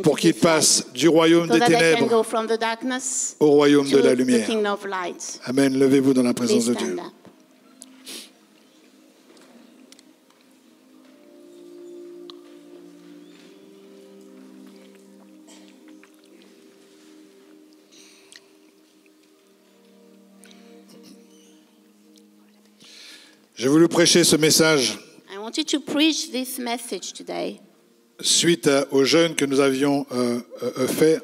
pour qu'ils passent du royaume des ténèbres au royaume de la lumière. Amen. Levez-vous dans la présence de Dieu. J'ai voulu prêcher ce message suite au jeûne que nous avions fait,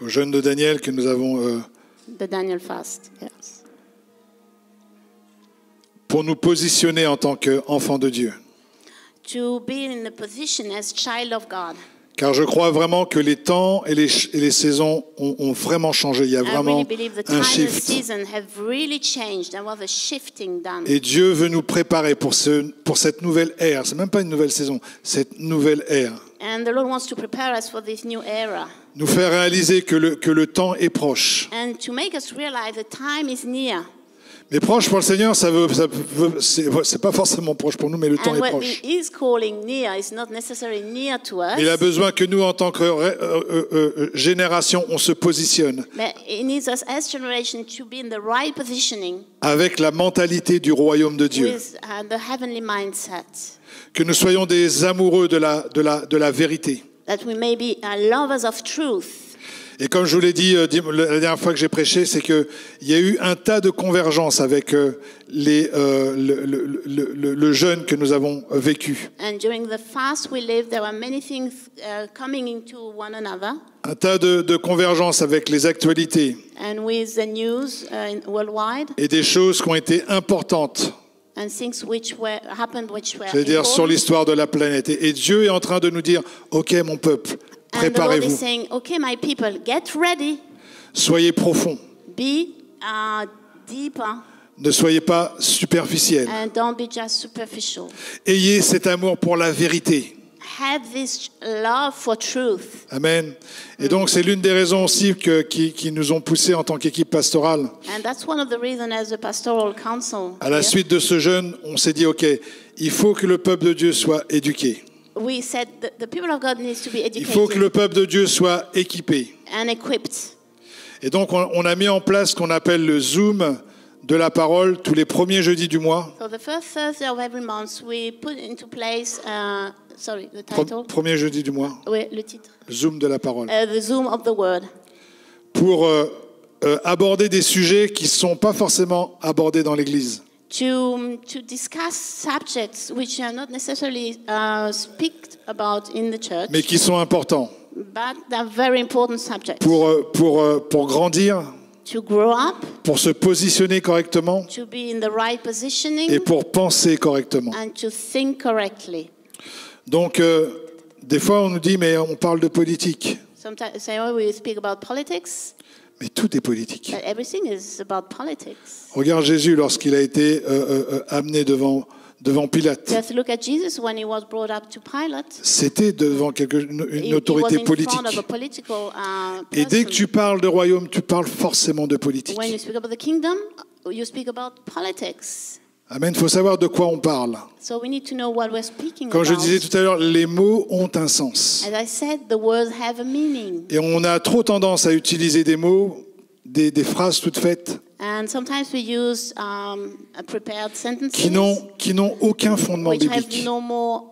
au jeûne de Daniel que nous avons pour nous positionner en tant qu'enfants de Dieu. Car je crois vraiment que les temps et les saisons ont vraiment changé. Il y a vraiment un shift. Et Dieu veut nous préparer pour cette nouvelle ère. Ce n'est même pas une nouvelle saison, cette nouvelle ère. Nous faire réaliser que le temps est proche. Mais proche pour le Seigneur, c'est pas forcément proche pour nous, mais le temps est proche. Il a besoin que nous, en tant que génération, on se positionne avec la mentalité du royaume de Dieu. Que nous soyons des amoureux de la vérité. Et comme je vous l'ai dit la dernière fois que j'ai prêché, c'est qu'il y a eu un tas de convergences avec le jeûne que nous avons vécu. Un tas de convergences avec les actualités. Et des choses qui ont été importantes. C'est-à-dire sur l'histoire de la planète. Et Dieu est en train de nous dire, OK, mon peuple, préparez-vous. Soyez profonds. Ne soyez pas superficiels. Ayez cet amour pour la vérité. Amen. Et donc c'est l'une des raisons aussi qui nous ont poussés en tant qu'équipe pastorale. À la suite de ce jeûne, on s'est dit, OK, il faut que le peuple de Dieu soit éduqué. Il faut que le peuple de Dieu soit équipé. Et donc on a mis en place ce qu'on appelle le Zoom de la parole tous les premiers jeudis du mois. Premier jeudi du mois. Oui, le titre. Zoom de la parole. The Zoom of the Word. Pour aborder des sujets qui ne sont pas forcément abordés dans l'Église. To discuss subjects which are not necessarily speak about in the church, mais qui sont importants. But they're very important subjects. Pour grandir, to grow up, pour se positionner correctement, to be in the right positioning, et pour penser correctement. And to think correctly. Donc, des fois, on nous dit, mais on parle de politique. Sometimes we speak about politics. Mais tout est politique. But everything is about politics. Regarde Jésus lorsqu'il a été amené devant Pilate. Just look at Jesus when he was brought up to Pilate. C'était devant une autorité politique. Et dès que tu parles de royaume, tu parles forcément de politique. When you speak about the kingdom, you speak about politics. Amen. Il faut savoir de quoi on parle. So we need to know what we're speaking Comme je about. disais tout à l'heure, les mots ont un sens. As I said, the words have a meaning. Et on a trop tendance à utiliser des mots, des phrases toutes faites. And sometimes we use prepared sentences qui n'ont aucun fondement which biblique. have no more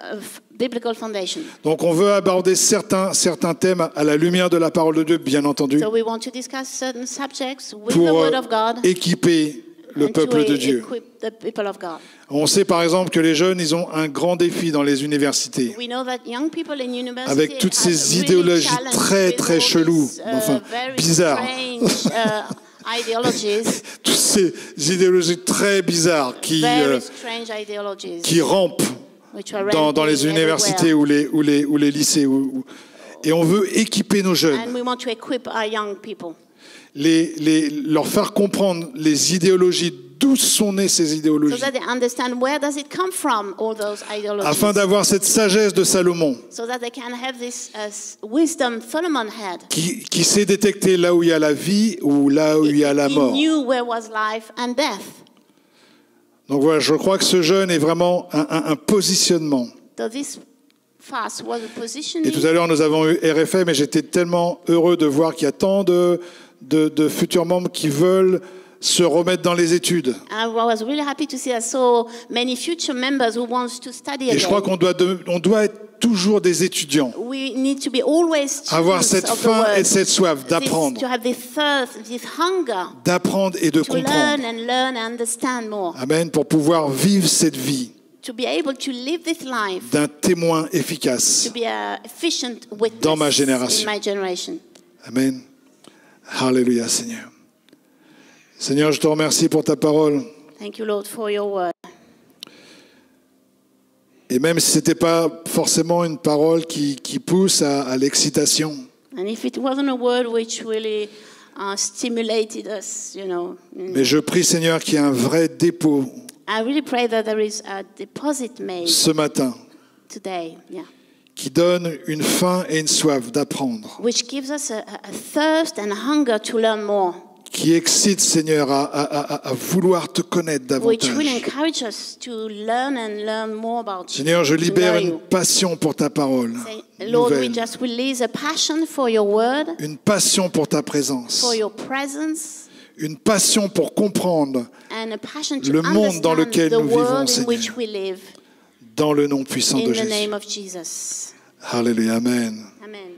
biblical foundation. Donc on veut aborder certains thèmes à la lumière de la parole de Dieu, bien entendu, So we want to discuss certain subjects with the pour word of God équiper le peuple de Dieu. The people of God. On sait par exemple que les jeunes, ils ont un grand défi dans les universités. We know that young people in university Avec toutes ces idéologies très cheloues, enfin bizarres. Toutes ces idéologies très bizarres qui rampent dans les universités ou les lycées. Et on veut équiper nos jeunes. Leur faire comprendre les idéologies, d'où sont nées ces idéologies, afin d'avoir cette sagesse de Salomon, qui sait détecter là où il y a la vie ou là où il y a la mort. Donc voilà, je crois que ce jeûne est vraiment un positionnement. Et tout à l'heure, nous avons eu RFM et j'étais tellement heureux de voir qu'il y a tant de futurs membres qui veulent se remettre dans les études. Et je crois qu'on doit être toujours des étudiants. Avoir cette faim et cette soif d'apprendre. D'apprendre et de comprendre. Amen, pour pouvoir vivre cette vie. D'un témoin efficace dans ma génération. Amen. Alléluia, Seigneur. Seigneur, je te remercie pour ta parole. Thank you, Lord, for your word. Et même si ce n'était pas forcément une parole qui pousse à l'excitation. And if it wasn't a word which really stimulated us, you know. Mais je prie, Seigneur, qu'il y ait un vrai dépôt. I really pray that there is a deposit made ce matin. Today, yeah. Qui donne une faim et une soif d'apprendre. Which gives us a thirst and a hunger to learn more. Qui excite, Seigneur, à vouloir te connaître davantage. Seigneur, je libère une passion pour ta parole. Lord, we just release a passion for your word, une passion pour ta présence. For your presence, une passion pour comprendre le monde dans lequel nous vivons, Seigneur. Dans le nom puissant de Jésus. In the name of Jesus. Alléluia. Amen. Amen.